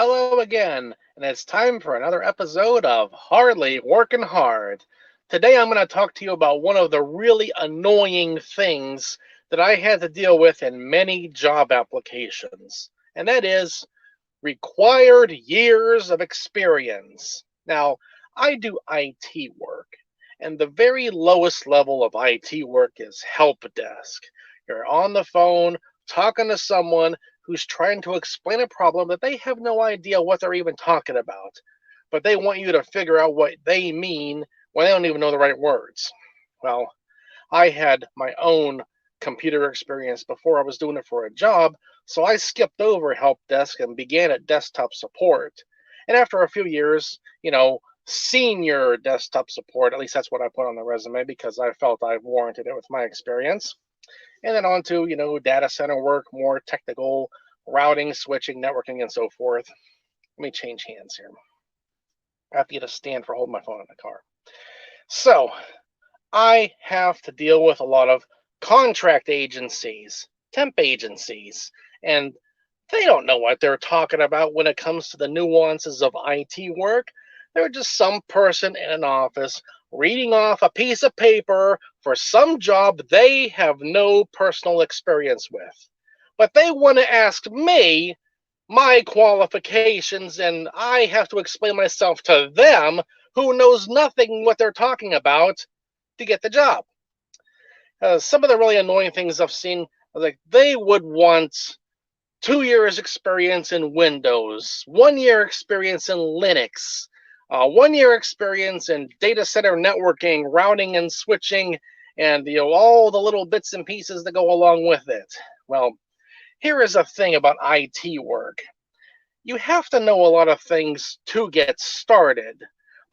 Hello again, and it's time for another episode of Hardly Working Hard. Today I'm going to talk to you about one of the really annoying things that I had to deal with in many job applications, and that is required years of experience. Now, I do IT work, and the very lowest level of IT work is help desk. You're on the phone talking to someone who's trying to explain a problem that they have no idea what they're even talking about, but they want you to figure out what they mean when they don't even know the right words. Well, I had my own computer experience before I was doing it for a job, so I skipped over help desk and began at desktop support. And after a few years, senior desktop support, at least that's what I put on the resume because I felt I warranted it with my experience. And then on to, data center work, more technical routing, switching, networking, and so forth. Let me change hands here. I have to get a stand for holding my phone in the car. So, I have to deal with a lot of contract agencies, temp agencies, and they don't know what they're talking about when it comes to the nuances of IT work. They're just some person in an office reading off a piece of paper for some job they have no personal experience with. But they want to ask me my qualifications, and I have to explain myself to them who knows nothing what they're talking about to get the job. Some of the really annoying things I've seen, like they would want 2 years experience in Windows, 1 year experience in Linux, 1 year experience in data center networking, routing and switching, and all the little bits and pieces that go along with it. Well, here is a thing about IT work. You have to know a lot of things to get started.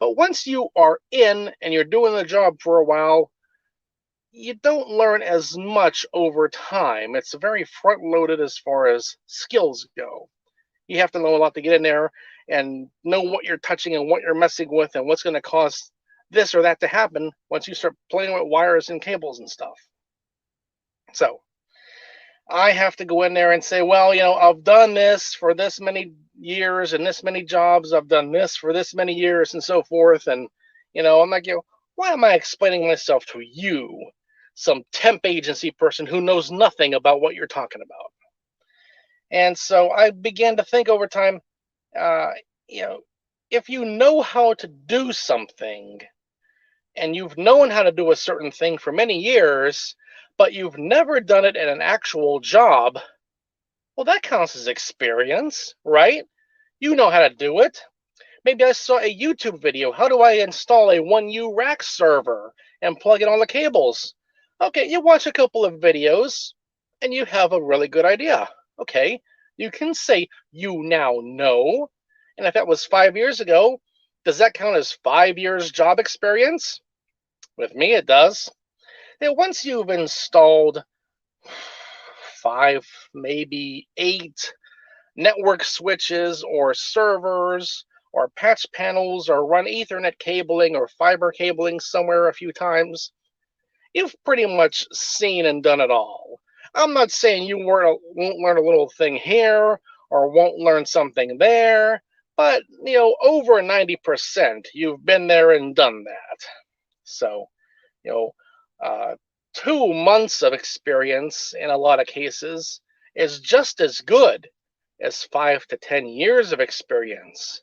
But once you are in and you're doing the job for a while, you don't learn as much over time. It's very front loaded as far as skills go. You have to know a lot to get in there and know what you're touching and what you're messing with and what's going to cause this or that to happen once you start playing with wires and cables and stuff. So I have to go in there and say, well, I've done this for this many years and this many jobs. I've done this for this many years and so forth. And, I'm like, why am I explaining myself to you, some temp agency person who knows nothing about what you're talking about? And so I began to think over time, uh, if you know how to do something and you've known how to do a certain thing for many years, but you've never done it in an actual job, well, that counts as experience, right? You know how to do it. Maybe I saw a YouTube video. How do I install a 1U rack server and plug in all the cables? Okay, you watch a couple of videos and you have a really good idea. Okay, you can say you now know. And if that was 5 years ago, does that count as 5 years job experience? With me, it does. And once you've installed 5, maybe 8 network switches or servers or patch panels or run Ethernet cabling or fiber cabling somewhere a few times, you've pretty much seen and done it all. I'm not saying you won't learn a little thing here or won't learn something there, but over 90% you've been there and done that. So, you know, uh, 2 months of experience in a lot of cases is just as good as 5 to 10 years of experience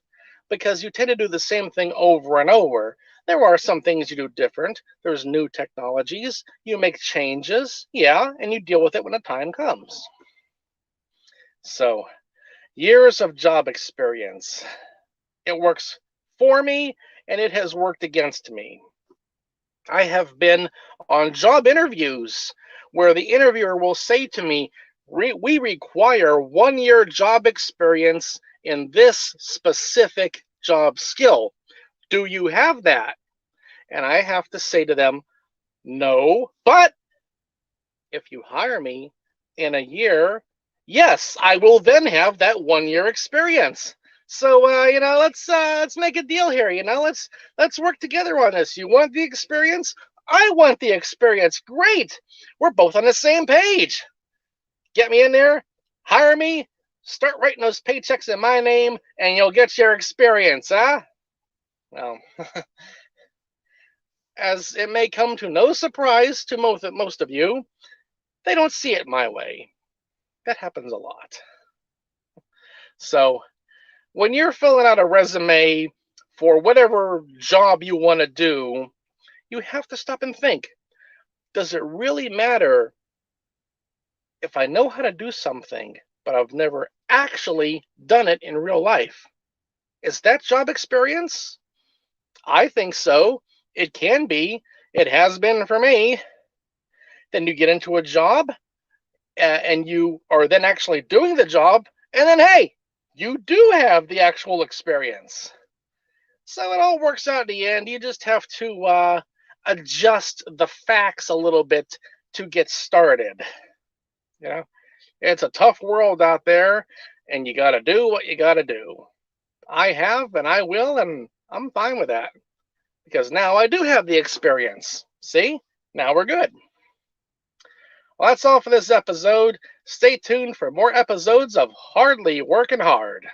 because you tend to do the same thing over and over. There are some things you do different. There's new technologies. You make changes, yeah, and you deal with it when the time comes. So, years of job experience. It works for me and it has worked against me. I have been on job interviews where the interviewer will say to me, we require 1 year job experience in this specific job skill. Do you have that? And I have to say to them, no, but if you hire me in a year, yes, I will then have that 1 year experience. So let's make a deal here. Let's work together on this. You want the experience? I want the experience. Great. We're both on the same page. Get me in there, hire me, Start writing those paychecks in my name and you'll get your experience, huh? Well, as it may come to no surprise to most of you, they don't see it my way. That happens a lot. So when you're filling out a resume for whatever job you want to do, you have to stop and think, does it really matter if I know how to do something, but I've never actually done it in real life? Is that job experience? I think so. It can be. It has been for me. Then you get into a job and you are then actually doing the job, and then hey, you do have the actual experience. So it all works out in the end. You just have to adjust the facts a little bit to get started. You know, it's a tough world out there, and you got to do what you got to do. I have, and I will, and I'm fine with that because now I do have the experience. See, now we're good. Well, that's all for this episode. Stay tuned for more episodes of Hardly Working Hard.